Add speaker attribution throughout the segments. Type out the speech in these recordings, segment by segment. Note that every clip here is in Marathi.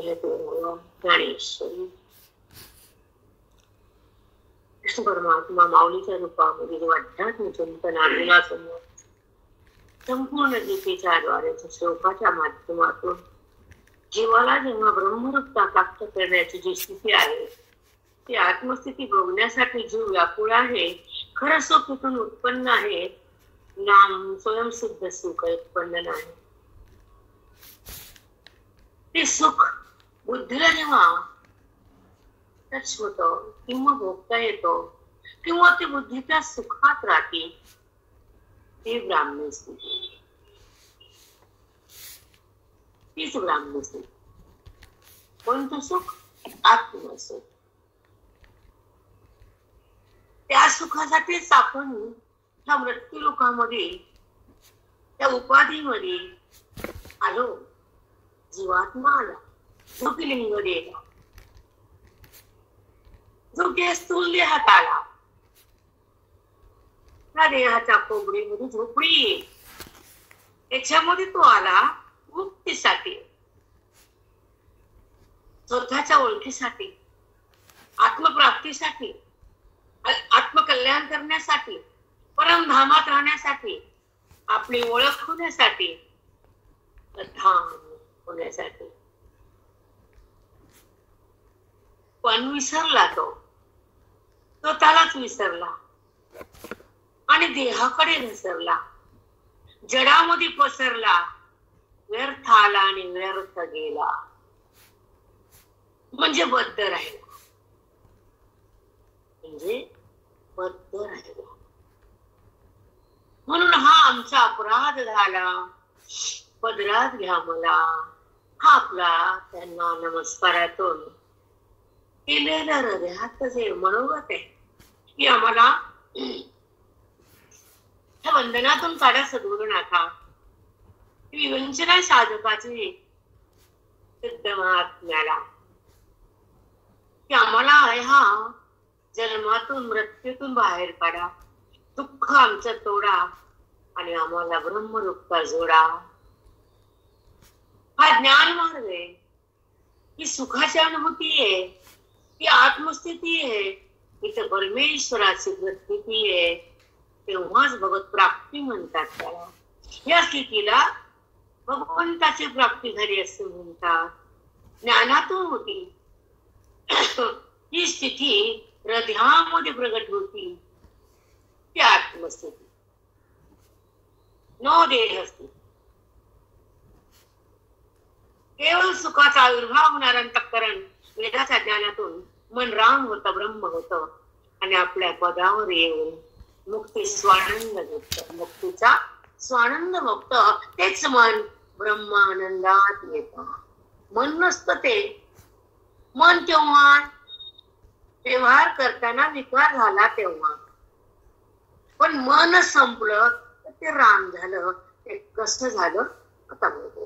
Speaker 1: ज्ञानेश्वरी कृष्ण परमात्मा माऊलीच्या रूपामध्ये जेव्हा अध्यात्म चिंतन अर्जुनासमोर संपूर्ण गीतेच्या द्वारे श्लोकाच्या माध्यमातून जीवाला जेव्हा ब्रह्मरूपता प्राप्त करण्याची जी स्थिती आहे ती आत्मस्थिती बघण्यासाठी जीव व्याकुळ आहे. खरं सुख तिथून उत्पन्न आहे, नाम स्वयंसिद्ध सुख उत्पन्न नाही. ते सुख बुद्धीला जेव्हा टच होतो किंवा भोगता येतो किंवा ती बुद्धीच्या सुखात राहते ती ब्राह्मण स्थिती, तीच ब्राह्मण स्थिती. कोणतं सुख? आत्मसुख. त्या सुखासाठीच आपण ह्या मृत्यू लोकामध्ये त्या उपाधीमध्ये आलो. जीवात्मा आला, जो की लिंग देला, जो की स्थूल देहात आला. त्या देहाच्या कोबडीमध्ये झोपडी, त्याच्यामध्ये तो आला मुक्तीसाठी, स्वतःच्या ओळखीसाठी, आत्मप्राप्तीसाठी, आत्मकल्याण करण्यासाठी, परमधामात राहण्यासाठी, आपली ओळख होण्यासाठी, धाम होण्यासाठी. पण विसरला तो, स्वतःलाच विसरला आणि देहाकडे घसरला, जडामध्ये पसरला, व्यर्थ आला आणि व्यर्थ गेला. म्हणजे बद्ध राहिला, म्हणजे बद्ध राहिला. म्हणून हा आमचा अपराध झाला, पदरात घ्या मला. हा आपला त्यांना नमस्कारातून केलेलं हृदयात जे मनोगत आहे की आम्हाला ह्या बंधनातून काढा सद्गुरुनाथा. विवंचना साधकाचे सिद्ध महात्म्याला की आम्हाला ह्या जन्मातून मृत्यूतून बाहेर काढा, दुःख आमचं तोडा आणि आम्हाला ब्रह्मरूपता जोडा. हा ज्ञान मार्ग आहे, ही सुखाची अनुभूती आहे, ही आत्मस्थिती आहे, इथं परमेश्वराची प्रतीती आहे. तेव्हाच भगवत प्राप्ती म्हणतात त्याला. या स्थितीला भगवंताची प्राप्ती झाली असं म्हणतात. ज्ञानातून होती ही स्थिती, हृदयामध्ये प्रगट होती ती आत्मस्थिती, नो देह स्थिती. केवळ सुखाचा आविर्भाव होणारा अंतःकरण वेदाच्या ज्ञानातून मन राम होतं, ब्रह्म होतं आणि आपल्या पदावर येऊन मुक्ती स्वानंद घेत, मुक्तीचा स्वानंद भक्त तेच मन ब्रह्मानंदात येत. मन नसतं ते मन तेव्हा व्यवहार करताना विकार झाला तेव्हा, पण मन संपलं तर ते राम झालं. ते कसं झालं आता बघू.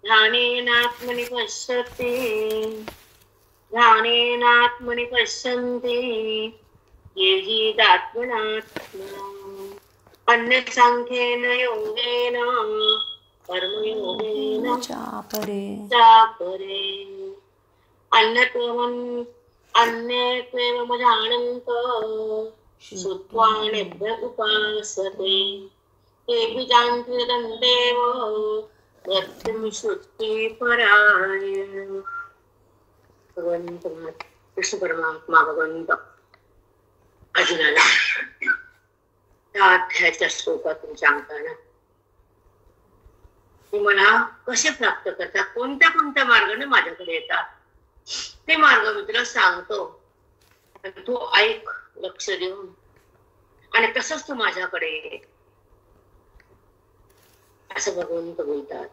Speaker 1: ध्यानेनात्मनि पश्यते, ध्यानेनात्मनि पश्यन्ते ये जीवात्मनात्मना. अन्यसांख्येन योगेन कर्मयोगेन चापरे अन्यत्वेवमजानन्त श्रुत्वा निभ्य उपासते तेऽपि जानन्ति तदेव मृत्युं श्रुत्वा पराय. भगवंत कृष्ण परमात्मा भगवंत अर्जुनाला त्या अध्यायाच्या श्लोकातून सांगताना की मला कसे प्राप्त करतात, कोणत्या कोणत्या मार्गाने माझ्याकडे येतात ते मार्ग मी तुला सांगतो, तू ऐक लक्ष देऊन आणि तसंच तू माझ्याकडे ये असं भगवंत बोलतात.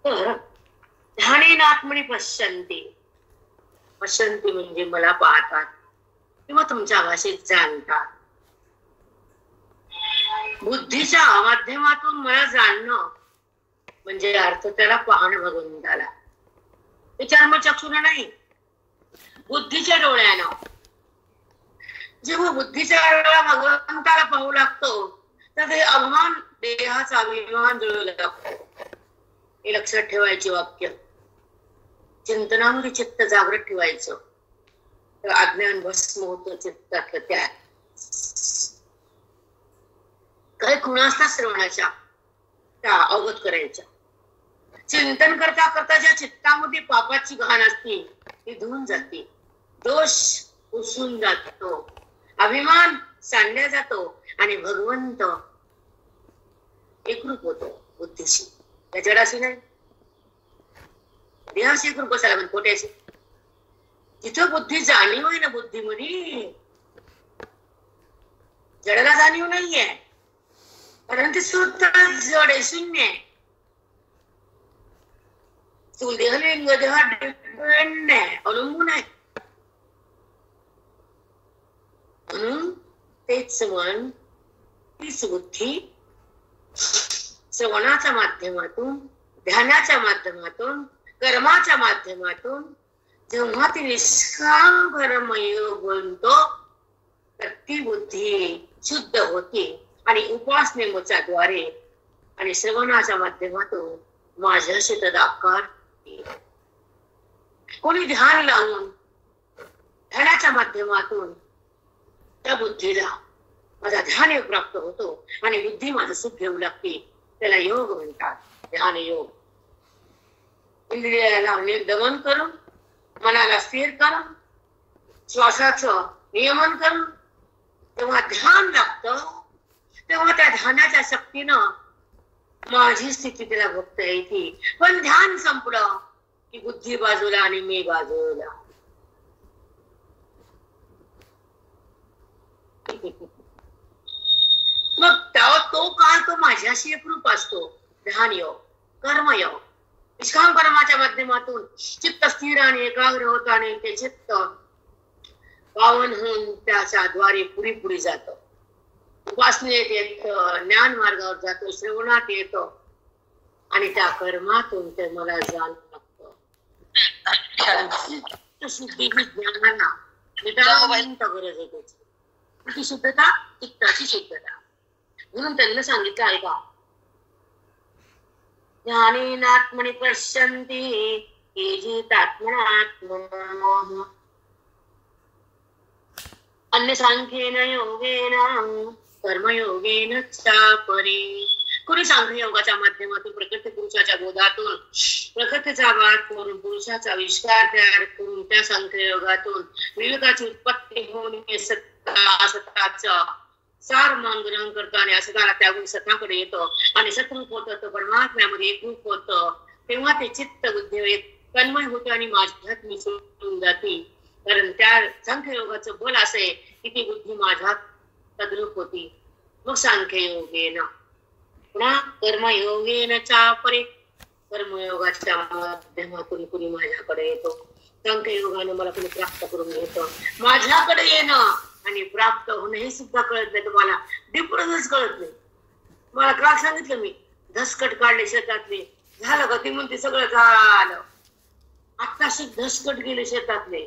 Speaker 1: तर ध्यानेन आत्मनि पश्यन्ति, पश्यन्ति म्हणजे मला पाहतात किंवा तुमच्या भाषेत जाणतात. बुद्धीच्या माध्यमातून मला जाणणं म्हणजे अर्थ त्याला पाहणं भगवंताला. ते चर्मचक्षुनं नाही, बुद्धीच्या डोळ्यानं. जेव्हा बुद्धीच्या डोळ्या भगवंताला पाहू लागतो तर ते अभिमान, देहाचा अभिमान जळू लागतो. हे लक्षात ठेवायचे वाक्य. चिंतनामध्ये चित्त जागृत ठेवायचं, तर अज्ञान भस्म होतं चित्तातलं. त्या काही खुणा असतात श्रवणाच्या, त्या अवगत करायच्या. चिंतन करता करता ज्या चित्तामध्ये पापाची घाण असते ती धुवून जाते, दोष पुसून जातो, अभिमान सांडला जातो आणि भगवंत एकरूप होतो बुद्धीशी. त्या जडाशी नाही, देहाशी एकरूप बसायला पण खोट्याशी. जिथं बुद्धी जाणीव आहे ना, बुद्धीमध्ये जडाला जाणीव नाहीये, कारण ते स्वतः जड आहे, शून्य आहे. स्थूल देह लिंग देह डिपेंड आहे, अवलंबून आहे. म्हणून तेच मन, तीच बुद्धी श्रवणाच्या माध्यमातून, ध्यानाच्या माध्यमातून, कर्माच्या माध्यमातून जेव्हा ती निष्काम कर्मयोग बनतो, तर ती बुद्धी शुद्ध होते आणि उपासनेच्या द्वारे आणि श्रवणाच्या माध्यमातून माझ्याशी तदाकार. कोणी ध्यान लावून ध्यानाच्या माध्यमातून त्या बुद्धीला माझा ध्यान योग प्राप्त होतो आणि बुद्धी माझं सुख घेऊ लागते, त्याला योग म्हणतात, ध्यान योग. इंद्रियाला दमन करून, मनाला स्थिर करून, श्वासाचं नियमन करून तेव्हा ध्यान लागतं. तेव्हा त्या ध्यानाच्या शक्तीनं माझी स्थिती त्याला बघता येते. पण ध्यान संपलं की बुद्धी बाजूला आणि मी बाजूला. मग तो काळ तो माझ्याशी एकरूप असतो. ध्यान योग, कर्मयोग, निष्काम कर्माच्या माध्यमातून चित्त स्थिर आणि एकाग्र होत आणि ते चित्त पावन होऊन त्याच्या द्वारे पुढे पुढे जातो. उपासनेत येतं, ज्ञान मार्गावर जातो, श्रवणात येतो आणि त्या कर्मातून ते मला जाण लागतं. शुद्धी ज्ञानाला नितांत गरज आहे त्याची. ती शुद्धता चित्ताची शुद्धता. म्हणून त्यांना सांगितलं आहे का, ज्ञानेनात्मनि पश्यन्ति केचिदात्मनात्मनः अन्य सांख्येन योगेन कर्मयोगेन चापरे. कोणी सांख्य योगाच्या माध्यमातून प्रकृती पुरुषाच्या बोधातून प्रकृतीचा वाद करून पुरुषाचा आविष्कार तयार करून त्या सांख्य योगातून विवेकाची उत्पत्ती होऊन सत्ताचं सार मान ग्रहण करतो आणि असताना त्यागून सत्ताकडे येतो आणि सतरूप होतं, तो परमात्म्यामध्ये एकरूप होतं. तेव्हा ते चित्त बुद्धी तन्मय होतं आणि माझ्यात मिसळून जाते. कारण त्या सांख्य योगाचं बल असे की ती बुद्धी माझ्यात तद्रूप होती. मग सांख्य योगेन पुन्हा कर्मयोगेन चापरे, कर्मयोगाच्या माध्यमातून कुणी माझ्याकडे येतो. सांख्य योगाने मला कुणी प्राप्त करून घेतो. माझ्याकडे येणं आणि प्राप्त होणं हे सुद्धा कळत नाही तुम्हाला, डिफरन्सच कळत नाही. मला का सांगितलं मी, धसकट काढले शेतातले, झालं का? ती म्हणते सगळं झालं. आत्ताशी धसकट गेले शेतातले,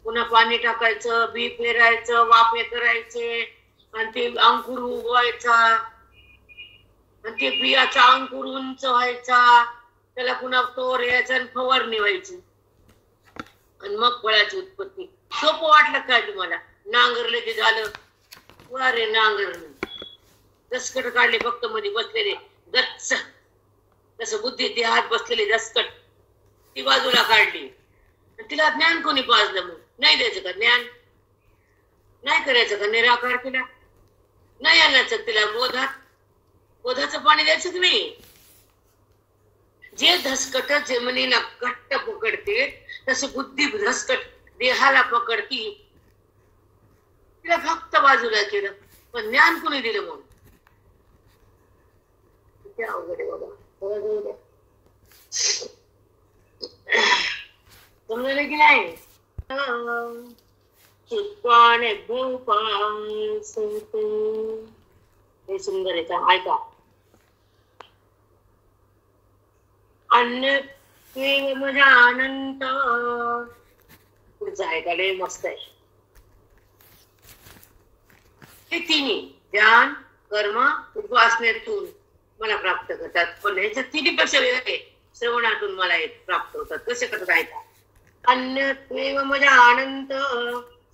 Speaker 1: पुन्हा पाणी टाकायचं, बी पेरायचं, वाफे करायचे आणि ते अंकुर उगवायचा आणि ते बियाचा अंकुर उंच व्हायचा, त्याला पुन्हा तोर यायचा आणि फवारणी व्हायची आणि मग फळाची उत्पत्ती. सोपं वाटलं काय तुम्हाला? नांगरले ते झालं, वारे नांगरले, दसकट काढले, फक्त मध्ये बसलेले गच्च, तसं बुद्धी देहात बसलेली दसकट ती बाजूला काढली. तिला ज्ञान कोणी पाजलं? मग नाही द्यायचं का ज्ञान? नाही करायचं का निराकार? तिला नाही आणायचं, तिला बोधाचं पाणी द्यायचं की नाही? जे धसकट जमिनीला घट्ट पकडते तसे बुद्धी धसकट देहाला पकडती, तिला फक्त बाजूला केलं. पण ज्ञान कोणी दिलं? मग किती अवघड आहे बाबा. समजलं की नाही? हे सुंदर आहे का? ऐका. अन्य म्हणजे अनंत. पुढचं ऐकायला मस्त आहे. हे तिन्ही ध्यान, कर्म, उपासनेतून मला प्राप्त करतात. पण ह्याच्या तिन्हीपेक्षा वेगळे श्रवणातून मला प्राप्त होतात. कसे करतात ऐका. अन्यत्वेव मजा आनंद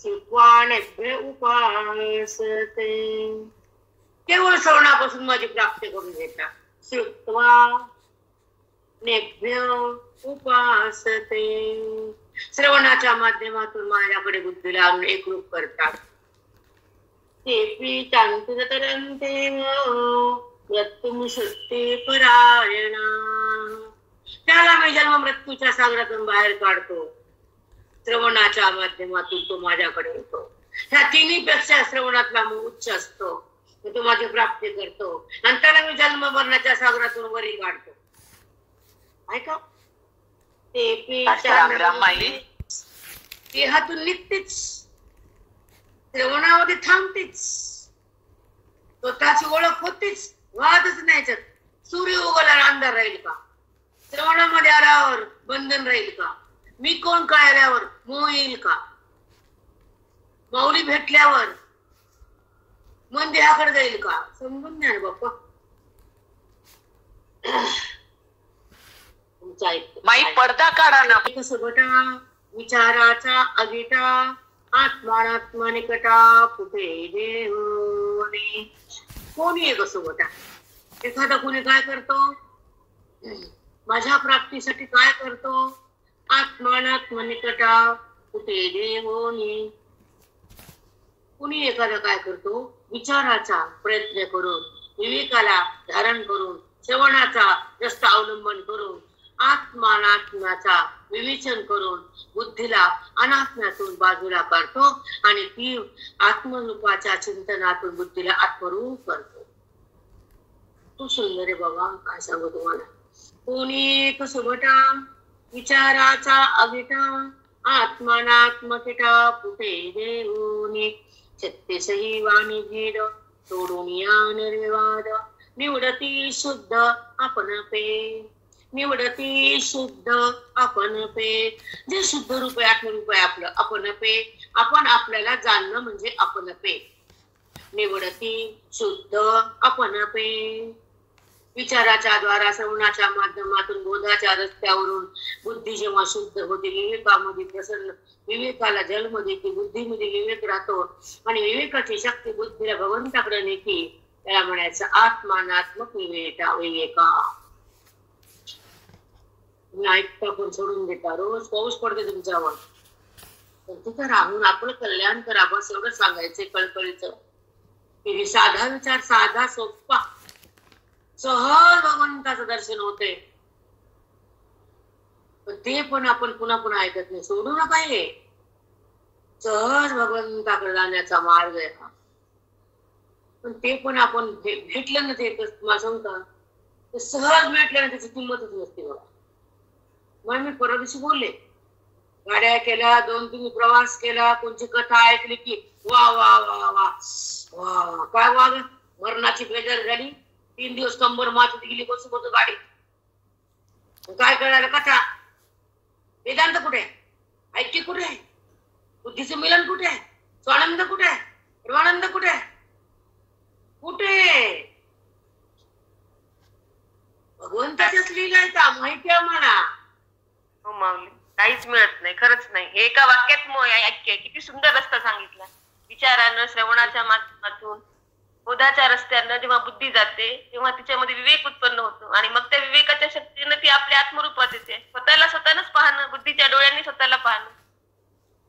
Speaker 1: श्रुत्वानेभ्य उपासते. केवळ श्रवणापासून माझी प्राप्ती करून घेतात. श्रुत्वा नेभ्य उपासते. श्रवणाच्या माध्यमातून माझ्याकडे बुद्धीला आणून एकरूप करतात. तेपी चांतिरतरंते मृत्युम सत्ते परायणा. त्याला मी जन्म मृत्यूच्या सागरातून बाहेर काढतो. श्रवणाच्या माध्यमातून तो माझ्याकडे येतो. ह्या तिन्ही पेक्षा श्रवणातला उच्च असतो. तो माझी प्राप्ती करतो आणि त्याला मी जन्म मरणाच्या सागरातून वरी काढतो. ऐका. ते देहातून निघतेच, श्रवणामध्ये थांबतेच, स्वतःची ओळख होतीच, वादच नाही. सूर्य उगवल्यावर अंधार राहील का? श्रवणामध्ये आल्यावर बंधन राहील का? मी कोण कळल्यावर मोह येईल का? माऊली भेटल्यावर मन देहाकडे जाईल का? समजून नाही बाप्पा.
Speaker 2: माई पडदा काढा ना.
Speaker 1: कसबटा विचाराचा अगिटा आत्मानात्मा निकटा कुठे देवने. कोणी आहे कसबटा? एखादा कोणी काय करतो? माझ्या प्राप्तीसाठी काय करतो? आत्मानात्मा निकटा कुठे देवने. कुणी एखादा काय करतो? विचाराचा प्रयत्न करून, विवेकाला धारण करून, श्रवणाचा जास्त अवलंबन करून, आत्मानात्म्याचा विवेचन करून बुद्धीला अनात्म्यातून बाजूला काढतो आणि ती आत्मरूपाच्या चिंतनातून बुद्धीला आत्मरूप करतो. तू सुंदर आहे बाबा. काय सांगू तुम्हाला. कोणी कसबटा विचाराचा अगिटा आत्मानात्मकिटा कुठे देऊनी. सत्यसही वाणी भेद सोडून या निर्विवाद. निवडती शुद्ध आपण पे. निवडती शुद्ध आपण पे. जे शुद्ध रूप आहे, आत्मरूप आहे आपलं आपण पे. आपण आपल्याला जाणणं म्हणजे आपण पे. निवडती शुद्ध आपण पे. विचाराच्या द्वारा श्रवणाच्या माध्यमातून बोधाच्या रस्त्यावरून बुद्धी जेव्हा शुद्ध होते, विवेकामध्ये प्रसन्न, विवेकाला जन्म देते, बुद्धीमध्ये विवेक राहतो आणि विवेकाची शक्ती बुद्धीला भगवंताकडे नेते. त्याला म्हणायचं आत्मानात्मक विवेका. तुम्ही ऐकता पण सोडून देता. रोज पाऊस पडते तुमच्यावर, पण तिथं राहून आपलं कल्याण करा बस एवढं सांगायचंय कळकळीचं. की साधा विचार, साधा सोपा, सहज भगवंताचं दर्शन होते. पण ते पण आपण पुन्हा पुन्हा ऐकत नाही. सोडू नका हे. सहज भगवंताकडे जाण्याचा मार्ग आहे हा. पण ते पण आपण भेटलं ना, ते तुम्हाला सांगता सहज भेटलं ना, त्याची किंमतच नसते बघा. मग मी परवा दिवशी बोलले, गाड्या केल्या, 2-3 प्रवास केला, कोणची कथा ऐकली की वा वा वा वा वा. काय वा, मरणाची बेजार झाली. 3 दिवस कंबर माचत गेली, बसू बसू गाडी. काय कळालं? कथा. वेदांत कुठे आहे? ऐक्य कुठे आहे? बुद्धीचं मिलन कुठे आहे? स्वानंद कुठे आहे? परमानंद कुठे आहे? कुठे? भगवंताच्याच लीला आहे का? माहिती आहे मला.
Speaker 2: हो माऊली, काहीच मिळत नाही, खरंच नाही. हे एका वाक्यात ऐक्य किती सुंदर रस्ता सांगितला. विचारानं, श्रवणाच्या माध्यमातून, बोधाच्या रस्त्यानं जेव्हा बुद्धी जाते तेव्हा तिच्यामध्ये विवेक उत्पन्न होतो आणि मग त्या विवेकाच्या शक्तीनं ती आपल्या आत्मरूपात येते. स्वतःलाच पाहणं, बुद्धीच्या डोळ्यांनी स्वतःला पाहणं.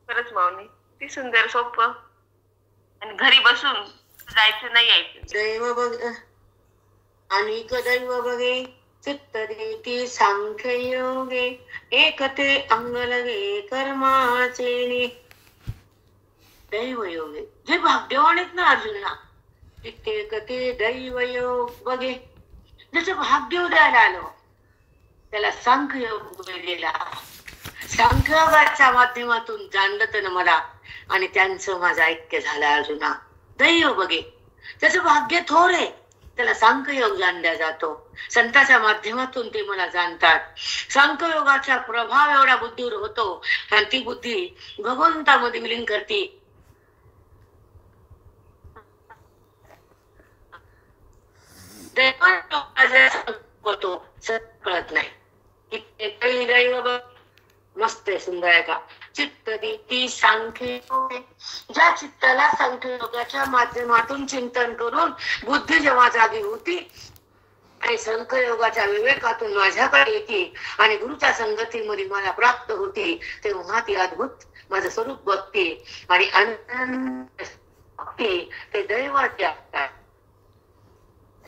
Speaker 2: खरंच माऊली, किती सुंदर, सोपं आणि घरी बसून जायचं नाही, यायचं.
Speaker 1: दैव बघ आणि दैव बघे चित्त देती सांख्य योगे. एकते अंग लगे कर्माचे. दैव योगे जे भाग्यवान आहेत ना अर्जुना, ते दैव योग बघे. जसं भाग्य उदयाला आलं त्याला सांख्य योग गेला. सांख्ययोगाच्या माध्यमातून जाणलं तर मला आणि त्यांचं माझं ऐक्य झालं अर्जुना. दैव बघे त्याचं भाग्य थोर आहे, त्याला सांख्ययोग जाणला जातो. संतांच्या माध्यमातून ते मला जाणतात. सांख्ययोगाचा प्रभाव एवढा बुद्धीवर होतो आणि ती बुद्धी भगवंतामध्ये विलीन करते. सुंदर आहे का. चित्त देती सांख्य योगे, ज्या चित्ताला सांख्य योगाच्या माध्यमातून चिंतन करून बुद्धी जेव्हा जागी होती आणि सांख्य योगाच्या विवेकातून माझ्याकडे येते आणि गुरुच्या संगतीमध्ये मला प्राप्त होते, तेव्हा ती अद्भुत माझं स्वरूप बघते आणि आनंद ते दैवाचे असतात.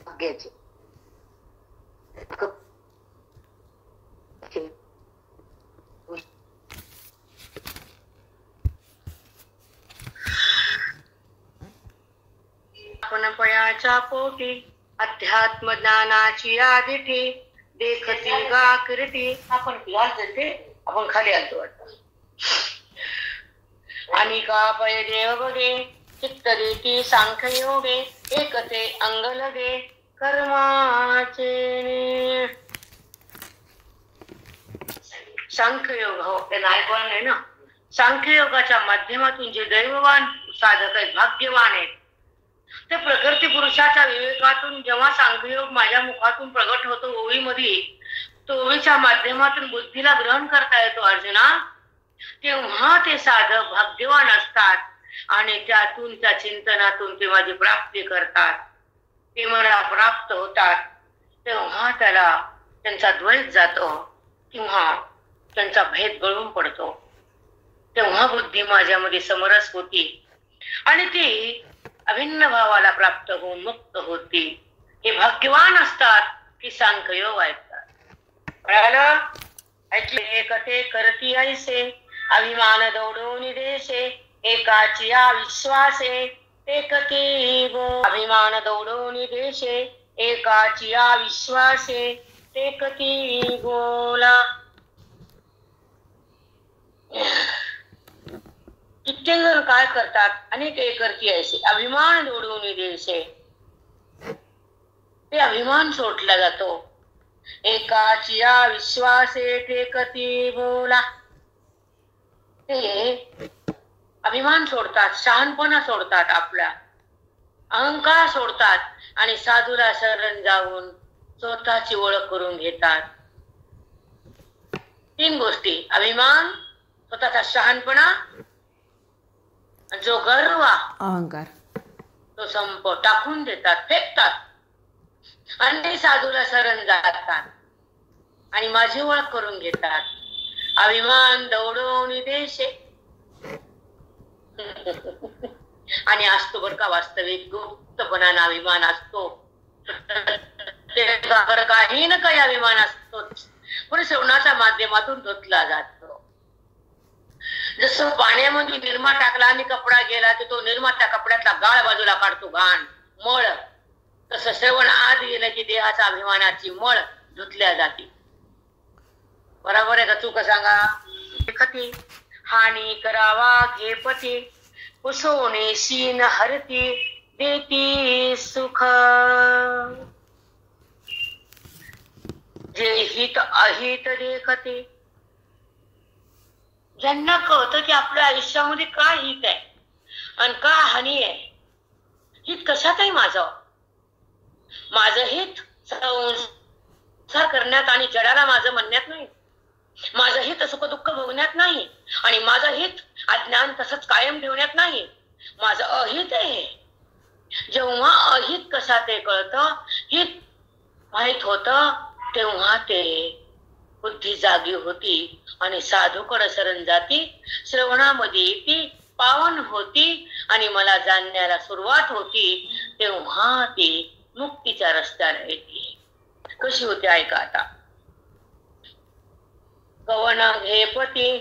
Speaker 1: भाग्याचे आपण पयाच्या पोटी अध्यात्म ज्ञानाची आदिठी देखती गा कीर्ती. आपण जाते, आपण खाली आलतो वाटतं. आणि का पय देव बगे चित्त देती सांख्य योगे, एकते अंग लगे कर्माचे. सांख्ययोग हो ते नायकवान आहे ना. सांख्ययोगाच्या माध्यमातून जे दैववान साधक आहेत, भाग्यवान आहेत, ते प्रकृती पुरुषाच्या विवेकातून जेव्हा सांख्ययोग माझ्या मुखातून प्रगट होतो ओळीमध्ये, तो ओळीच्या माध्यमातून बुद्धीला ग्रहण करता येतो अर्जुना, तेव्हा ते साधक भाग्यवान असतात आणि त्यातून त्या चिंतनातून ते माझी प्राप्ती करतात, ते मला प्राप्त होतात. तेव्हा त्याला त्यांचा द्वैत जातो किंवा त्यांचा भेद गळून पडतो. तेव्हा बुद्धी माझ्यामध्ये समरस होती आणि ती अभिन्न भावाला प्राप्त होऊन मुक्त होती. हे भाग्यवान असतात की सांख्ययोग ऐकतात. कळालं? ऐकले. एकते करती ऐसे अभिमान दौडून देशे, एकाची विश्वासे एकती गो. अभिमान दौडून देशे, एकाची विश्वासे एकती गोला. कित्येक जण काय करतात, अनेक एकरती ऐसे अभिमान दौडून देशे, ते अभिमान सोडला जातो. एकाची विश्वासे एकती बोला. ते अभिमान सोडतात, शहाणपणा सोडतात, आपला अहंकार सोडतात आणि साधूला शरण जाऊन स्वतःची ओळख करून घेतात. 3 गोष्टी: अभिमान, स्वतःचा शहाणपणा, जो गर्व
Speaker 3: अहंकार,
Speaker 1: तो संप टाकून देतात, फेकतात आणि साधूला शरण जातात आणि माझी ओळख करून घेतात. अभिमान दौडून देशे. आणि असतो बरं का, वास्तविक गुप्तपणाने अभिमान असतो, काही ना काही अभिमान असतोच, पण श्रवणाच्या माध्यमातून धुतला जातो. जसं पाण्यामध्ये निरमा टाकला आणि कपडा गेला तर तो निरमा त्या कपड्यातला गाळ बाजूला काढतो, घाण मळ, तसं श्रवण आत गेलं की देहाचा अभिमानाची मळ धुतल्या जाते. बरोबर आहे का चूक सांगा? खती हानी करावा घेपती, पुसवणे शीन हरती देती सुख. जे हित अहित देखते, ज्यांना कळतं की आपल्या आयुष्यामध्ये काय हित आहे आणि का हानी आहे. हित कशात आहे माझं हित संसार करण्यात आणि जगाला माझं म्हणण्यात नाही. माझं हित सुख दुःख भोगण्यात नाही आणि माझं हित अज्ञान तसंच कायम ठेवण्यात नाही. माझं अहित आहे. जेव्हा अहित कशात ते कळतं, हित माहित होतं, तेव्हा ते बुद्धी जागी होती आणि साधूकडे शरण जाती, श्रवणामध्ये येती, पावन होती आणि मला जाणण्याला सुरुवात होती. तेव्हा ती मुक्तीच्या रस्त्याला येते. कशी होते ऐका आता. कवन घेपती,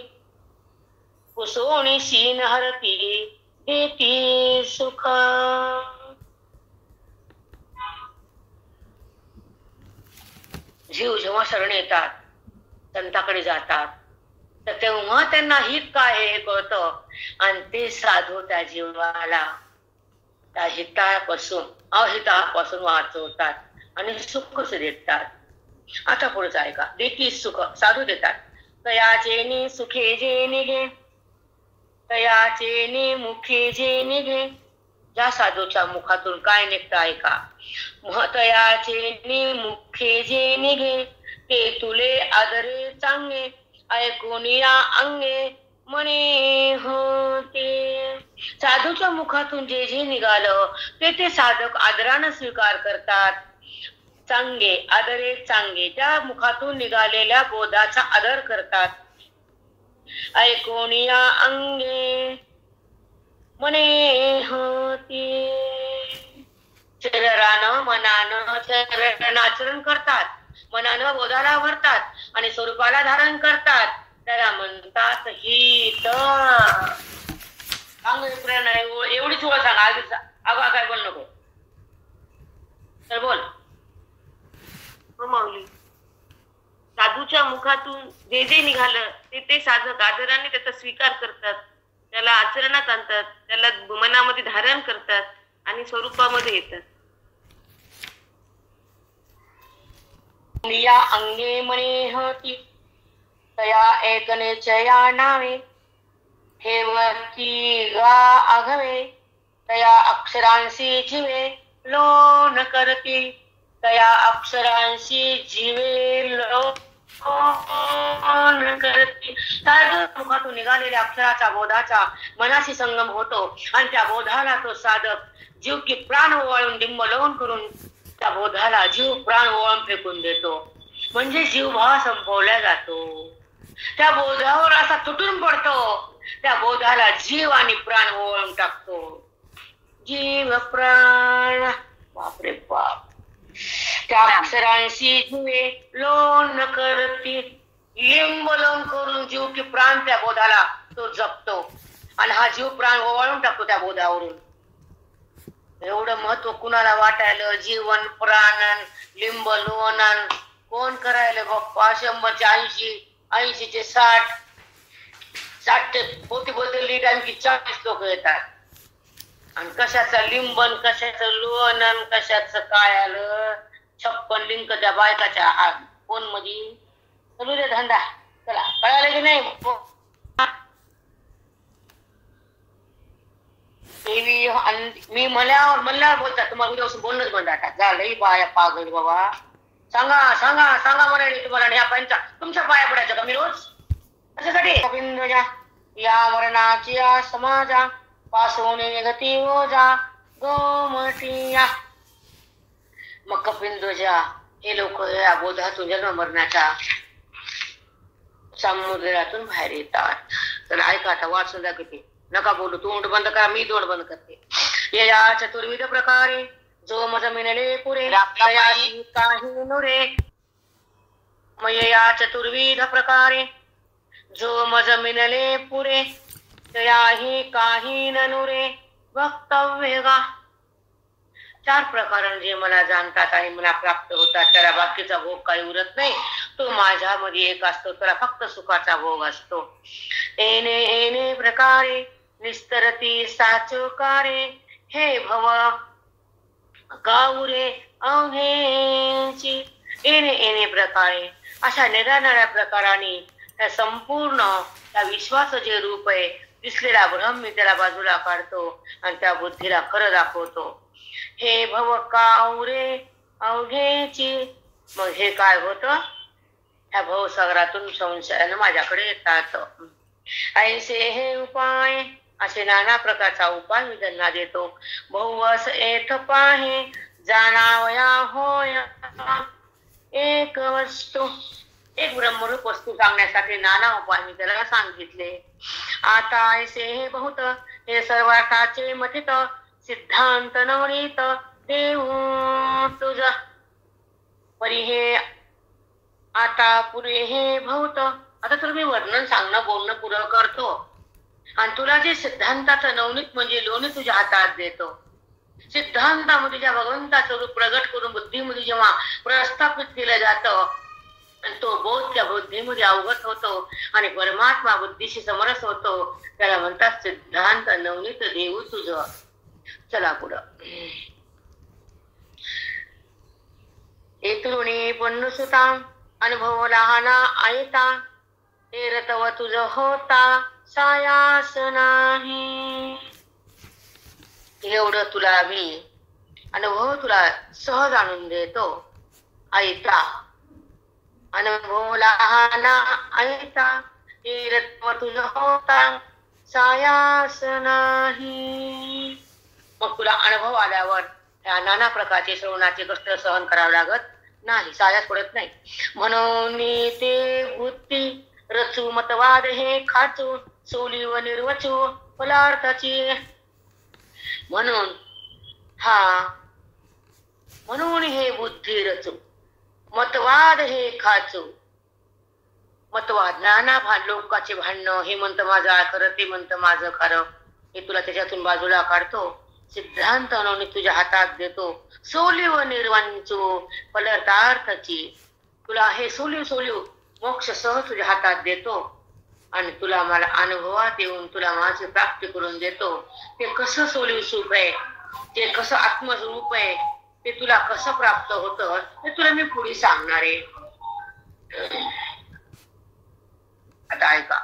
Speaker 1: पुसोणी शीन हरती देती सुख. जीव जेव्हा शरण येतात, संताकडे जातात, तर तेव्हा त्यांना हित काय हे कळतं आणि ते साधू त्या जीवाला त्या हितापासून अहितापासून वाचवतात आणि सुख देतात. आता पुढचं ऐका. देती सुख, साधू देतात. तयाचे सुखे जे निघे, तयाचे मुखे जे निघे. ज्या साधूच्या मुखातून काय निघतं ऐका. तयाचे मुखे जे निघे, ते तुले आदरे चांगे, ऐकून या अंगे म्हणे होते. साधूच्या मुखातून जे जे निघालं ते ते साधक आदरानं स्वीकार करतात. चांगे आदरे चांगे त्या मुखातून निघालेल्या बोधाचा आदर करतात. ऐकून या अंगे म्हणे होते. शरीरानं मनानं चरणाचरण करतात, मनानं बोधाला भरतात आणि स्वरूपाला धारण करतात. त्याला म्हणतात हित. प्रेरणा एवढीच ओळ सांग. आगा काय बोल नको तर बोल.
Speaker 2: माऊली, साधूच्या मुखातून जे जे निघालं ते ते साधक आदराने त्याचा स्वीकार करतात, त्याला आचरणात आणतात, त्याला मनामध्ये धारण करतात आणि स्वरूपामध्ये येतात.
Speaker 1: या अंगे म्हणे होती तया एकनेचया नावे ठेवती गा आघवे. तया अक्षरांशी जीवे लोन करती. तया अक्षरांशी जीवे लोन करती. मुखातून निघालेल्या अक्षराचा बोधाचा मनाशी संगम होतो आणि त्या बोधाला तो साधक जीव की प्राण ओवाळून डिंब लवून करून त्या बोधाला जीव प्राण ओवाळून फेकून देतो. म्हणजे जीवभाव संपवला जातो. त्या बोधावर असा तुटून पडतो. त्या बोधाला जीव आणि प्राण ओवाळून टाकतो. जीव प्राण बापरे बाप. त्या अक्षरांशी जीवे लोन करती. लिंब लोन करून जीव की प्राण त्या बोधाला तो जपतो आणि हा जीव प्राण ओवाळून टाकतो त्या बोधावरून. एवढं महत्व कुणाला वाटायला? जीवन प्राणन लिंब लोनन कोण करायला बाप्पा? 100चे 80, 80चे 60, 60 पोती बदलली आणखी 40 लोक येतात. आणि कशाचं लिंबन, कशाचं लोणन, कशाचं काय आलं 56 लिंक त्या बायकाच्या फोन मध्ये. चलू दे धंदा. चला कळालं की नाही? मी म्हणल्यावर बोलतात तुम्हाला उद्यापासून बोलणंच बंद आता झालंय. बाया पागल बाबा. सांगा सांगा सांगा म्हणाले तुम्हाला ह्या पायांचा तुमच्या पाया पडायचं का मी रोज? कशासाठी? या मरणाची या समाजा पासून निघती ओजा गोमटिया. मग कपिंदोजा हे लोक या बोधातून जन्म मरणाच्या समुद्रातून बाहेर येतात. तर ऐका आता वाचून द्या किती. नका बोलू. तोंड बंद करा. मी तोंड बंद करते. या चतुर्विध प्रकारे जो मज मिळले पुरे काही नुरे. या चतुर्विध प्रकारे जो मज मिळले पुरे तयाही काही नुरे वक्तव्य गा. 4 प्रकाराने जे मला जाणतात आणि मला प्राप्त होतात त्याला बाकीचा भोग काही उरत नाही. तो माझ्यामध्ये एक असतो. त्याला फक्त सुखाचा भोग असतो. एने एने प्रकारे निस्तरती साचोकारे हे भव गाऊरे अवघेची. एने एने प्रकारे अशा निराळ्या प्रकाराने त्या संपूर्ण त्या विश्वास जे रूप आहे दिसलेला भ्रम मी त्याला बाजूला काढतो आणि त्या बुद्धीला खरं दाखवतो. हे भव काऊरे अवघेची. मग हे काय होतं? ह्या भवसागरातून संशयानं माझ्याकडे येतात. ऐसे हे उपाय असे नाना प्रकारचा उपाय मी त्यांना देतो. बहुवस एथ पाहे जाणावया होय एक वस्तू. एक ब्रह्मरूप वस्तू सांगण्यासाठी नाना उपाय मी त्याला सांगितले. आता ऐसे हे बहुत हे सर्वार्थाचे मथित सिद्धांत नवनीत देऊ तुझ परी. हे आता पुरे हे बहुत. आता तर मी वर्णन सांगणं बोलणं पुरं करतो आणि तुला जे सिद्धांताचं नवनीत म्हणजे लोणी तुझ्या हातात देतो. सिद्धांतामध्ये ज्या भगवंताचं रूप प्रगट करून बुद्धीमध्ये जेव्हा प्रस्थापित केलं जातं आणि तो बोध त्या बुद्धीमध्ये अवगत होतो आणि परमात्मा बुद्धीशी समरस होतो त्याला म्हणतात सिद्धांत नवनीत देऊ तुझ. चला पुढं. एतुणी पन्नुसुता अनुभव लहाना आयता एरतव तुझ होता सायास नाही. एवढं तुला मी अनुभव तुला सहज आणून देतो. ऐका अनुभवला ना ऐता तीरत्व तुझ होता सायास नाही. मग तुला अनुभव आल्यावर त्या नाना प्रकारचे श्रवणाचे कष्ट सहन करावे लागत नाही, सायास पडत नाही. म्हणून ते बुद्धी रचू मतवाद हे खाचू सोली व निर्वचू फलार्थाची. म्हणून हे बुद्धी रचू मतवाद हे खाचू. मतवाद नाना लोकांचे भांडणं, हे म्हणतं माझं खरं, ते म्हणतं माझं खरं, हे तुला त्याच्यातून बाजूला काढतो. सिद्धांत आणून तुझ्या हातात देतो. सोलिव निर्वांचू फलतार्थाची. तुला हे सोलिव मोक्ष सहज तुझ्या हातात देतो आणि तुला मला अनुभवात येऊन तुला माझी प्राप्ती करून देतो. ते कसं सोलिव सुख आहे, ते कसं आत्मस्वरूप आहे, ते तुला कसं प्राप्त होतं ते तुला मी पुढे सांगणार आहे. आता ऐका.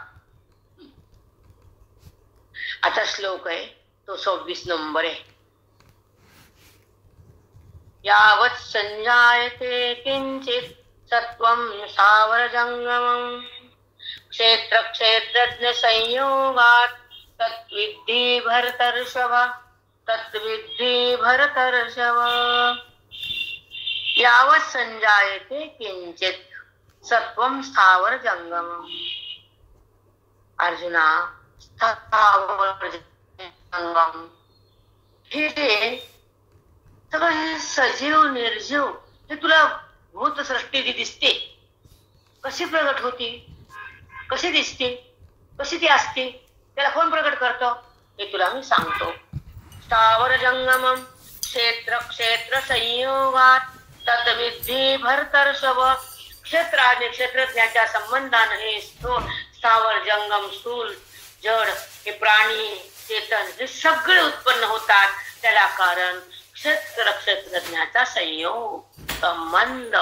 Speaker 1: आता श्लोक आहे तो 26 नंबर आहे. यावत् संजायते किंचित सत्वं स्थावर जंगमं क्षेत्र क्षेत्रज्ञ संयोगात् तत्विद्धि भरतर्षभ. तत्विद्धि भरतर्षभ. यावत् संजायते किंचित सत्वं स्थावर जंगमं. अर्जुना, स्थावर जंगम हे सगळं सजीव निर्जीव हे तुला भूतसृष्टी जी दिसते कशी प्रगट होती, कशी दिसते, कशी ती असते, त्याला कोण प्रगट करतो हे तुला मी सांगतो. स्थावर जंगमं क्षेत्र क्षेत्र संयोगात तत्विद्धि भरतर्षभ. क्षेत्र आणि क्षेत्रज्ञाच्या संबंधाने हे स्थावर जंगम स्थूल जड हे प्राणी चेतन हे सगळे उत्पन्न होतात. त्याला कारण क्षेत्र क्षेत्रज्ञाचा संयोग संबंध.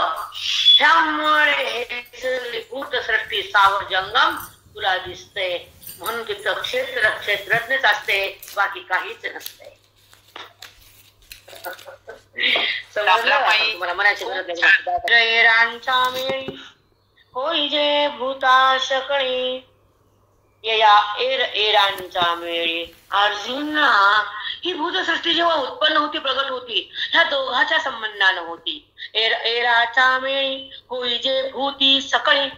Speaker 1: त्यामुळे भूतसृष्टी स्थावर जंगम तुला दिसते. म्हणून तिथं क्षेत्र क्षेत्रज्ञच असते, बाकी काहीच नसते. मला म्हणायची गरज नाही. रांचा मेळी होई जे भूता सकळी या एरांचा मेळी. अर्जुन, ही भूतसृष्टी जेव्हा उत्पन्न होती प्रगट होती ह्या दोघाच्या संबंधानं होती. एराचा मेळी होई जे भूती सकळी.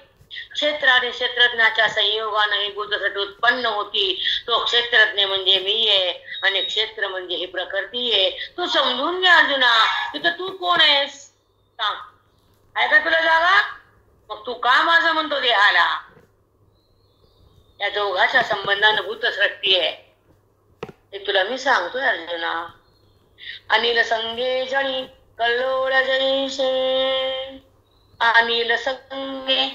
Speaker 1: क्षेत्र आणि क्षेत्रज्ञाच्या संयोगाने ही भूतसृष्टी उत्पन्न होती. तो क्षेत्रज्ञ म्हणजे मी आहे आणि क्षेत्र म्हणजे ही प्रकृती आहे. तू समजून घे अर्जुना, तिथं तू कोण आहेस सांग. आहे का तुला जागा? मग तू का माझं म्हणतो देहाला? या दोघाच्या संबंधानं भूतसृष्टी आहे हे तुला मी सांगतोय अर्जुना. अनिल संगे जणी कल्लोळ जैसे. अनिल संगे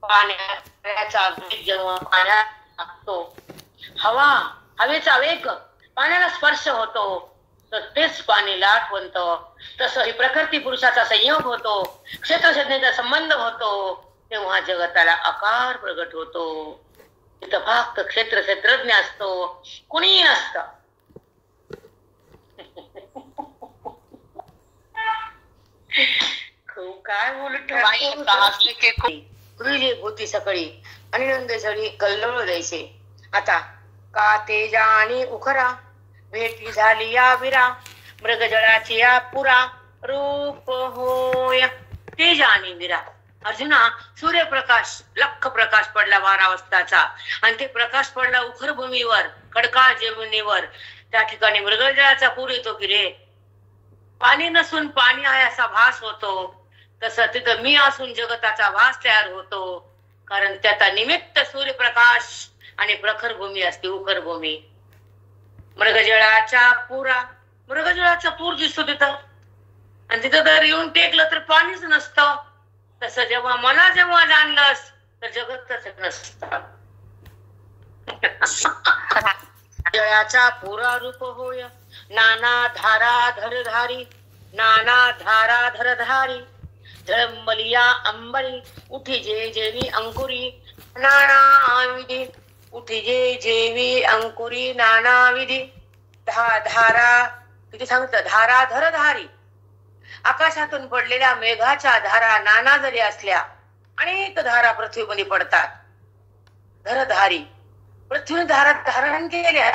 Speaker 1: पाण्याचा वेग जेव्हा पाण्यात लागतो, हवेचा वेग पाण्याला स्पर्श होतो तर तेच पाणी लाटवंत. तसं ही प्रकृती पुरुषाचा संयोग होतो, क्षेत्रक्षेत्राचा संबंध होतो, तेव्हा जगताला आकार प्रगट होतो. तिथं फक्त क्षेत्र क्षेत्रज्ञ असतो, कुणीही नसतं. काय बोलत भूती सकळी आणि रंग झळी कल्लोळ द्यायचे. आता का तेजा आणि उखरा भेटी झाली या विरा. मृगजळाची या पुरा रूप होय तेजा आणि विरा. अर्जुना, सूर्यप्रकाश लख प्रकाश पडला 12 वाजताचा आणि ते प्रकाश पडला उखर भूमीवर खडकाळ जमिनीवर. त्या ठिकाणी मृगजळाचा पूर येतो की रे. पाणी नसून पाणी आहे असा भास होतो. तसं तिथं मी असून जगताचा भास तयार होतो. कारण त्याचा निमित्त सूर्यप्रकाश आणि प्रखर भूमी असते, उखर भूमी. मृगजळाचा मृगजळाचा पूर दिसतो तिथं आणि तिथं जर येऊन टेकलं तर पाणीच नसतं. तसं जेव्हा मला जाणलंस तर जगतच नसतं. जळाचा पुरा रूप होय नाना धारा धरधारी. नाना धारा धरधारी झळंबलिया अंबरी. उठी जे जेवी अंकुरी नाना विधी. उठी जे जेवी अंकुरी नाना विधी. धारा किती सांगत धारा धरधारी. आकाशातून पडलेल्या मेघाच्या धारा नाना जरी असल्या, अनेक धारा पृथ्वीमध्ये पडतात. धरधारी पृथ्वीने धारा धारण केल्या.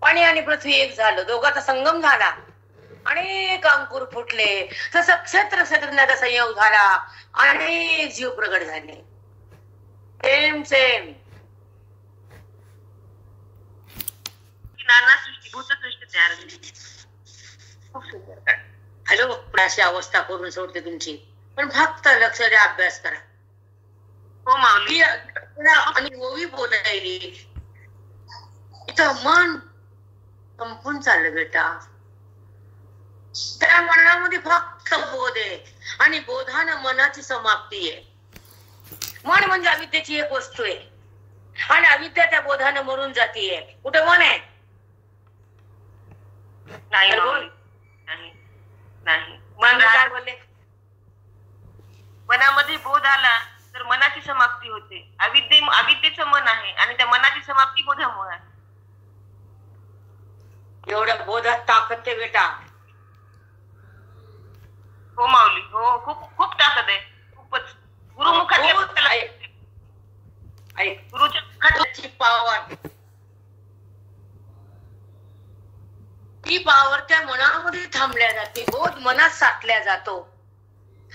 Speaker 1: पाणी आणि पृथ्वी एक झालं, दोघांचा संगम झाला, अनेक अंकुर फुटले. तसं क्षेत्र क्षेत्रज्ञाचा संयोग झाला, अनेक जीव प्रगट झाले. सेम सेम
Speaker 2: नाना सृष्टी भूतसृष्टी तयार झाली. खूप सुंदर.
Speaker 1: हॅलो, अशी अवस्था करून सोडते तुमची, पण फक्त लक्ष द्या, अभ्यास करा.
Speaker 2: हो माऊली.
Speaker 1: आणि ओवी बोलायली इथं मन संपून चाललं बेटा. त्या मनामध्ये फक्त बोध आहे आणि बोधानं मनाची समाप्ती आहे. मन म्हणजे अविद्येची एक वस्तू आहे आणि अविद्या त्या बोधानं मरून जातीये. कुठे मन आहे?
Speaker 2: नाही माऊली, नाही नाही.
Speaker 1: मन काय बोलले?
Speaker 2: मनामध्ये बोध आला तर मनाची समाप्ती होते. अविद्येचं मन आहे आणि त्या मनाची समाप्ती बोधामुळे आहे.
Speaker 1: एवढ्या बोधात ताकद ते बेटा.
Speaker 2: हो माऊली, हो. खूप खूप ताकद आहे, खूपच. गुरुमुखातल्या गुरुच्या मुखाची
Speaker 1: पावर, ती पावर त्या मनामध्ये थांबल्या जाते. बोध मनात साठल्या जातो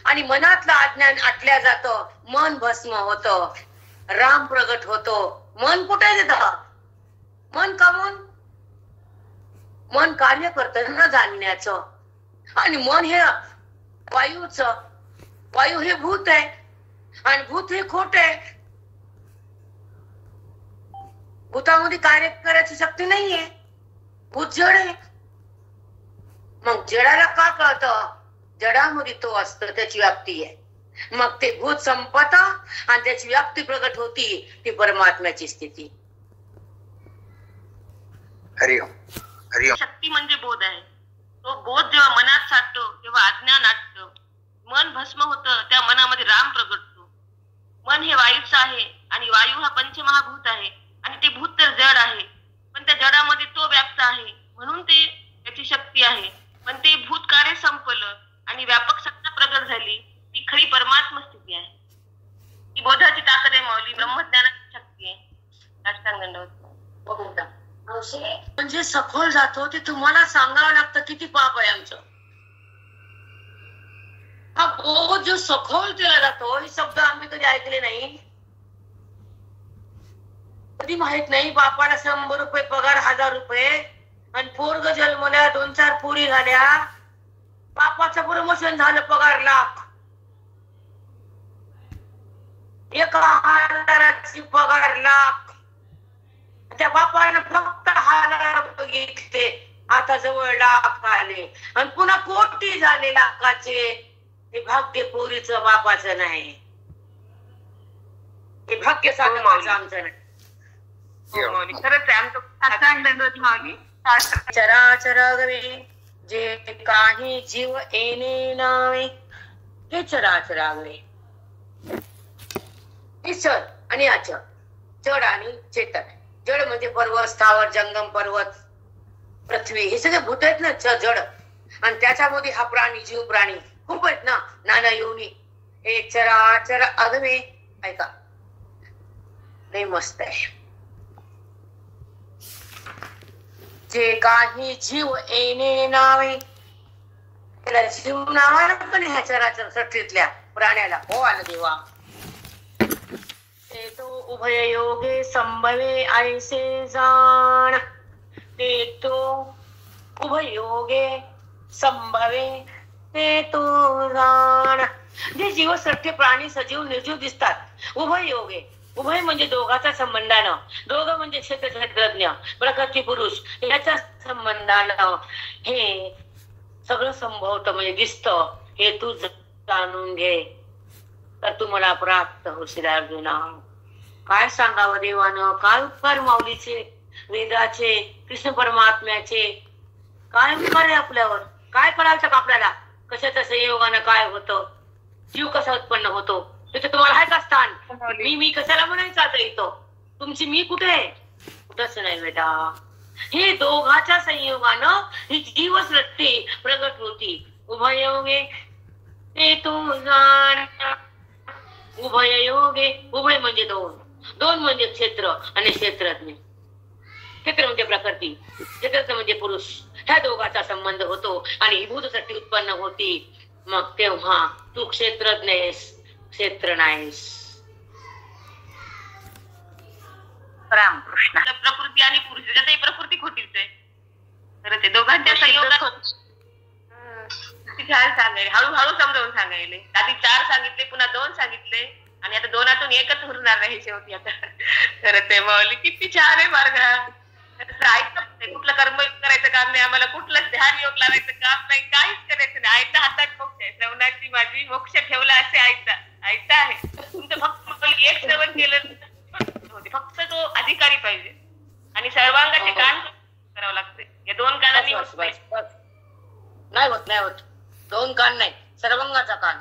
Speaker 1: आणि मनातलं अज्ञान आटल्या जातं. मन भस्म होतं, राम प्रगट होतो. मन कुठे देतं? मन कामून मन कार्य करताना जाणण्याचं. आणि मन हे वायूच, वायू हे भूत आहे आणि भूत हे खोट आहे. भूतामध्ये कार्य करायची शक्ती नाहीये, भूत जड आहे. मग जडाला का कळतं? जडामध्ये तो असतो, त्याची व्याप्ती आहे. मग ते भूत संपत आणि त्याची व्याप्ती प्रगट होती, ती परमात्म्याची स्थिती.
Speaker 3: हरिओम. हरिओम.
Speaker 2: शक्ती म्हणजे बोध आहे. तो बोध जेव्हा मनात साठतो तेव्हा अज्ञान आटतं, मन भस्म होतं, त्या मनामध्ये राम प्रगटतो. मन हे वायूच आहे आणि वायू हा पंचमहाभूत आहे आणि ते भूत तर जड आहे, पण त्या जडामध्ये तो व्याप्त आहे म्हणून ते त्याची शक्ती आहे. पण ते भूत कार्य संपलं आणि व्यापक सत्ता प्रगट झाली, ती खरी परमात्मा स्थिती आहे. ही बोधाची ताकद आहे माऊली, ब्रह्मज्ञानाची शक्ती आहे. अष्टांग दंडवत.
Speaker 1: म्हणजे सखोल जातो ते तुम्हाला सांगावं लागतं किती पाप आहे आमचं. हा बोध जो सखोल केला जातो, हे शब्द आम्ही कधी ऐकले नाही, कधी माहित नाही. बापाला 100 रुपये पगार, 1000 रुपये आणि पोरग जन्मल्या, 2-4 पोरी झाल्या, बापाचं प्रमोशन झालं, पगार लाख. 1000ची पगार लाख. त्या बापानं फक्त 1000 बघितले, आता जवळ लाख आले आणि पुन्हा कोटी झाले लाखाचे. हे भाग्य पोरीचं बापाचं नाही, हे भाग्य साधकाचं आमचं नाही.
Speaker 2: खरंच आहे आमचं.
Speaker 1: चराचर गवे जे काही जीव येणे नावे, हे चराचर गवे. ईश्वर आणि अचर, जड आणि चेतन. जड म्हणजे पर्वत, स्थावर, जंगम, पर्वत, पृथ्वी, हे सगळे भूत आहेत ना, जड. आणि त्याच्यामध्ये हा प्राणी, जीव प्राणी खूप आहेत ना, नाना योनी. हे चराचर अगवे. ऐका, लय मस्त आहे. जे काही जीव येणे नावे, त्याला जीव नावानं पण ह्या चराचर सृष्टीतल्या प्राण्याला हो आलं देवा. ते तो उभय योगे संभवे ऐसे जाण, ते तो उभय योगे संभवे ते तो जाण. जे जीवसृष्टी प्राणी सजीव निर्जीव दिसतात, उभय योगे, उभय म्हणजे दोघाचा संबंधानं, दोघं म्हणजे क्षेत्रज्ञ प्रकृती पुरुष, याच्या संबंधानं हे सगळं संभवतं, म्हणजे दिसतं. हे तू जाणून घे तर तुम्हाला प्राप्त होशील अर्जुना. काय सांगावं देवानं, काय उपकार माऊलीचे, वेदाचे, कृष्ण परमात्म्याचे, काय उपकार आहे आपल्यावर. काय कळायचं का आपल्याला, कशाच्या संयोगानं काय होतं, जीव कसा उत्पन्न होतो. तिथे तुम्हाला आहे का स्थान? मी कशाला म्हणायचं आता इथं, तुमची मी कुठे आहे? कुठंच नाही बेटा. हे दोघाच्या संयोगानं ही जीवसृष्टी प्रगट होती. उभयोगे ते तू जाण. उभय योगे, उभय म्हणजे दोन, दोन म्हणजे क्षेत्र आणि क्षेत्रज्ञ. क्षेत्र म्हणजे प्रकृती, क्षेत्रज्ञ म्हणजे पुरुष. ह्या दोघांचा संबंध होतो आणि ही भूतसृष्टी उत्पन्न होती. मग तेव्हा तू क्षेत्रज्ञ आहेस, क्षेत्र नाहीस.
Speaker 2: रामकृष्ण. प्रकृती आणि पुरुष त्याच्यातही प्रकृती खोटीच आहे. तर ते दोघांच्या संयोगात छान सांगायले, हळूहळू समजावून सांगायले. आधी 4 सांगितले, पुन्हा 2 सांगितले आणि आता 2तून एकच उरणार नाही शेवटी. आता तर ते माऊली किती छान आहे मार्ग. ऐकत कुठलं कर्म करायचं काम नाही आम्हाला, कुठलं ध्यान योग लावायचं काम नाही, काहीच करायचं नाही. आयता हातात मोक्ष आहे. श्रवणाची माझी मोक्ष ठेवला असे आयता आहे. तुमचं फक्त एक श्रवण केलं होते, फक्त तो अधिकारी पाहिजे आणि सर्वांगाचे कान करावं लागते. या 2 कानांनी नाही होत. 2 कान नाही, सर्वांगाचा कान.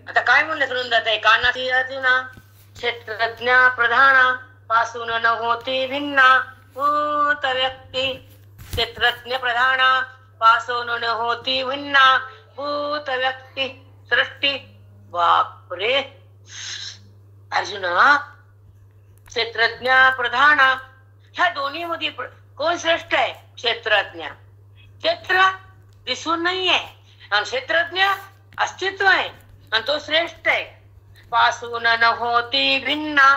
Speaker 2: आता काय म्हणलं सोडून जात आहे कानाची अर्जुना. क्षेत्रज्ञ प्रधाना पासून न होती भिन्ना भूत व्यक्ती. क्षेत्रज्ञ प्रधाना पासून न होती भिन्ना भूत व्यक्ती सृष्टी. बापरे अर्जुना, क्षेत्रज्ञ प्रधाना ह्या दोन्ही मध्ये कोण श्रेष्ठ आहे? क्षेत्रज्ञ. क्षेत्र दिसून नाहीये आणि क्षेत्रज्ञ अस्तित्व आहे आणि तो श्रेष्ठ आहे. पासून न होती भिन्ना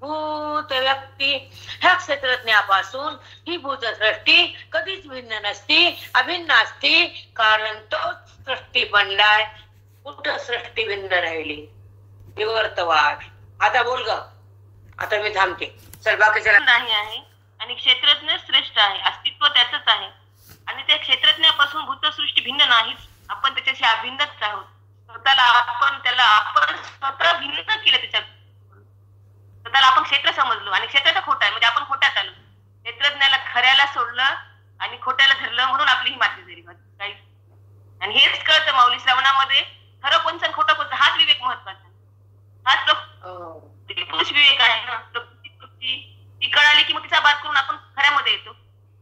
Speaker 2: भूत व्यक्ती. ह्या क्षेत्रज्ञापासून ही भूतसृष्टी कधीच भिन्न नसती, अभिन्न असती, कारण तो सृष्टी बनलाय. कुठं सृष्टी भिन्न राहिली? विवर्तवाद. आता बोल ग, आता मी थांबते. चल बाकीच्या नाही आहे आणि क्षेत्रज्ञ श्रेष्ठ आहे, अस्तित्व त्याचंच आहे आणि त्या क्षेत्रज्ञापासून भूतसृष्टी भिन्न नाहीच. आपण त्याच्याशी अभिन्नच आहोत. आपण स्वतः भिन्न केलं. त्याच्यात स्वतःला आपण क्षेत्र समजलो आणि क्षेत्राचा खोटा आहे म्हणजे आपण खोट्यात आलो. क्षेत्रज्ञाला खऱ्याला सोडलं आणि खोट्याला धरलं म्हणून आपली ही माती झाली काहीच. आणि हेच कळतं माऊली श्रवणामध्ये, खरं कोणचं खोटं कोणतं हाच विवेक महत्वाचा. हाच पुरुष विवेक आहे ना. प्रकृती ती कळाली की मग तिचा बात करून आपण खऱ्यामध्ये येतो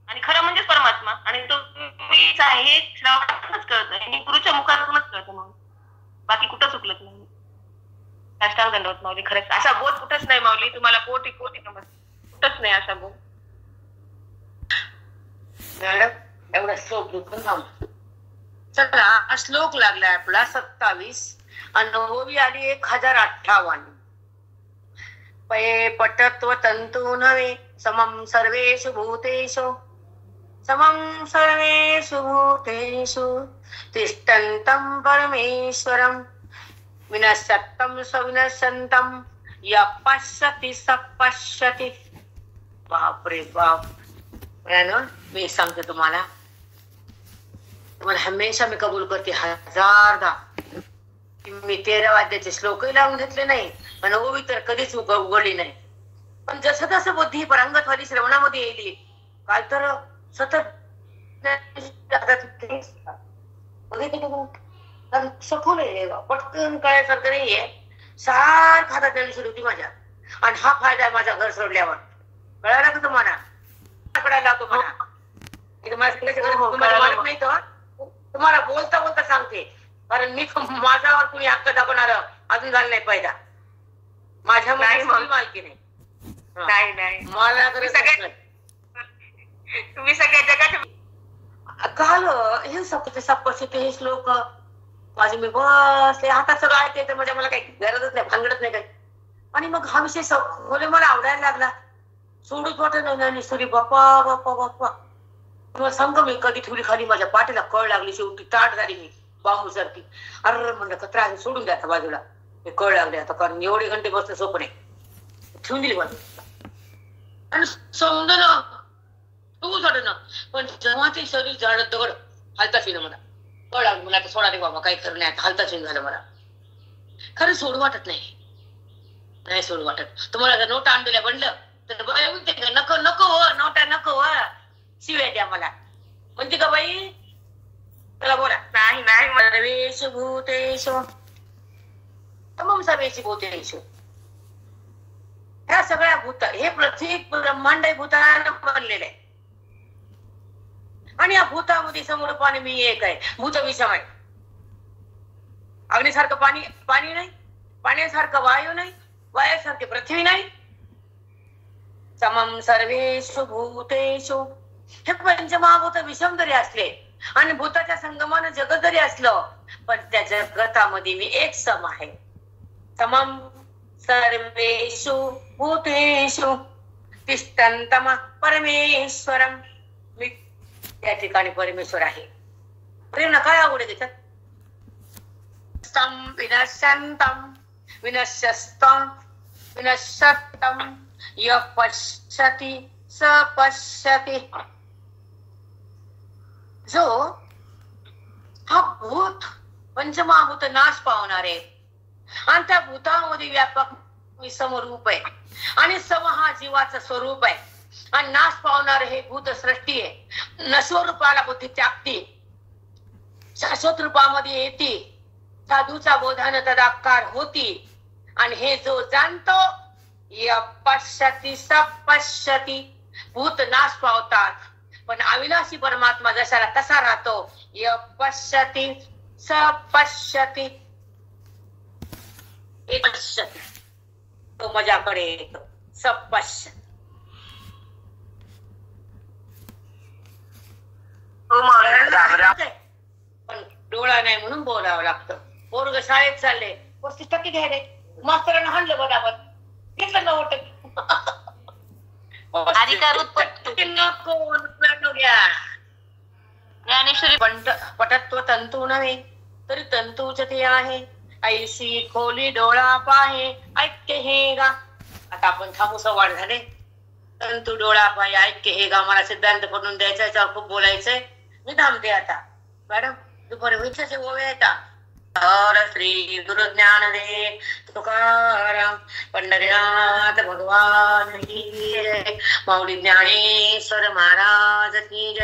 Speaker 2: आणि खरं म्हणजेच परमात्मा आणि तो आहे हे श्रवणातूनच कळतं आणि गुरुच्या मुखातूनच कळतं. मग बाकी कुठं चुकलंच नाही. साष्टांग दंडवत माऊली. खरंच असा बोध कुठंच नाही माऊली. तुम्हाला कोटी कुठंच नाही असा बोध. मॅडम एवढा श्लोक घेऊन चला. हा श्लोक लागलाय आपला 27 आणि ओवी आली 1058. पये पटत्व तंतु नवे समं सर्वेषु भूतेषु तिष्ठन्तं परमेश्वरं विनश्यत्तं सविनश्यन्तं यः पश्यति स पश्यति. बापरे बाप. मी सांगते तुम्हाला हमेशा मी कबूल करते 1000दा. मी 13 वाद्याचे श्लोकही लावून घेतले नाही आणि ओवी तर कधीच उघडली नाही. पण जसं तसं बुद्धी परांगतवादी श्रवणामध्ये येईल काय तर सतत सखोल आहे, पटकन कळायसारखं नाहीये. सारखा हातात देणी सुरू होती माझ्या आणि हा फायदा आहे माझा घर सोडल्यावर. कळाला का तुम्हाला? कळायला तुम्हाला तुम्हाला मालूम नाही तर तुम्हाला बोलता बोलता सांगते, कारण मी माझ्यावर कुणी हक्क दाखवणार अजून झालं नाही पाहिजे. माझ्या मालकी नाही. मला तुम्ही सगळ्या जगात काल हे सप्पसिद्ध हे श्लोक माझे मी बसले हातात सगळं ऐकते तर म्हणजे मला काही गरजच नाही, भानगडत नाही काही. आणि मग हा विषय मला आवडायला लागला. सोडूच वाटत नाही. सॉरी बाप्पा बाप्पा बाप्पा. तुम्हाला सांग मी कधी ठेवली खाली माझ्या पाठीला कळ लागली. शेवटी ताट झाली मी बांबू सारखी. अरे म्हणलं कचरा सोडून द्या बाजूला. हे कळ लागले आता, कारण एवढे घंटे बसणं सोपं नाही. ठेवून दिली बाजूला आणि समजा ना तूच वाटत ना. पण जेव्हा ते शरीर झाड दगड हालताच येईन मला. कळ लागली मला आता सोडा दे बाबा, काही खरं नाही. हालताच येईन झालं मला. खरं सोडू वाटत नाही सोडू वाटत. तुम्हाला जर नोटा आणलेल्या बनलं तर नको नको हो नोटा नको हो, शिव्या द्या मला म्हणते का बाई. चला बोला. नाही सर्वेषु भूतेषु तमं सर्वेषु भूतेषु. ह्या सगळ्या भूत हे पृथ्वी ब्रह्मांड भूतानं बनलेलं आहे
Speaker 1: आणि या भूतामध्ये समरूप आणि मी एक आहे. भूत विषम आहे. अग्नीसारखं पाणी नाही, पाण्यासारखं वायू नाही, वायूसारखी पृथ्वी नाही. समम सर्वेषु भूतेषु. हे पंचमहाभूत विषम जरी असले आणि भूताच्या संगमानं जगत जरी असलं, पण त्या जगतामध्ये मी एक सम आहे. समम सर्वेषु भूतेषु तिष्ठन्तम परमेश्वरम. मी त्या ठिकाणी परमेश्वर आहे. प्रेरणा काय आवडे त्याच्यात? स्तम विनश्यन्तम विनश्यस्तम विनश्यतम य पश्यति स पश्यति. जो हा भूत पंचमहाभूत नाश पावणारे आणि त्या भूतामध्ये व्यापक समरूप आहे आणि सम हा जीवाचं स्वरूप आहे आणि नाश पावणारे हे भूत सृष्टी आहे. नश्वर रूपाला बुद्धी त्यागती, शाश्वत रूपामध्ये येते, साधूचा बोधान तदाकार होती. आणि हे जो जाणतो य पश्यति स पश्यति. भूत नाश पावतात पण अविनाशी परमात्मा जशाला तसा राहतो. य पश्यति स पश्यति. एक पश्यति तो माझ्याकडे येतो. स पश्यति. पण डोळा नाही म्हणून बोलावं लागतं. पोरग शाळेत चालले, 35% घ्यायले, मास्तरांना हाणलं बरोबर, घेतलं 90%.
Speaker 2: ज्ञानेश्वरी
Speaker 1: पटत्व तंतू नव्हे तरी तंतूच ते आहे. ऐशी खोली डोळा पाहे ऐक्य हे गा. आता आपण थांबू, संवाद झाले. तंतू डोळा पाहे ऐक्य हे गा. मला सिद्धांत पडून द्यायचा, याच्यावर खूप बोलायचंय. मी थांबते आता. मॅडम दुपारी विचारचे ओवे येतात. श्री गुरु ज्ञानदेव तुकाराम पंढरीनाथ भगवान की जय. माऊली ज्ञानेश्वर महाराज की जय.